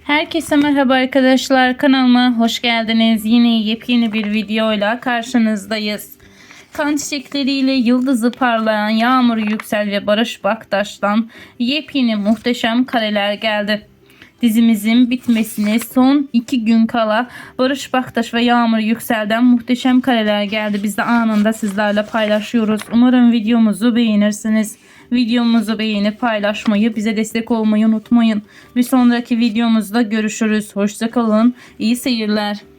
Herkese merhaba arkadaşlar, kanalıma hoş geldiniz. Yine yepyeni bir videoyla karşınızdayız. Kan çiçekleriyle yıldızı parlayan Yağmur Yüksel ve Barış Baktaş'tan yepyeni muhteşem kareler geldi. Dizimizin bitmesine son 2 gün kala Barış Baktaş ve Yağmur Yüksel'den muhteşem kareler geldi. Biz de anında sizlerle paylaşıyoruz. Umarım videomuzu beğenirsiniz. Videomuzu beğenip paylaşmayı, bize destek olmayı unutmayın. Bir sonraki videomuzda görüşürüz. Hoşça kalın. İyi seyirler.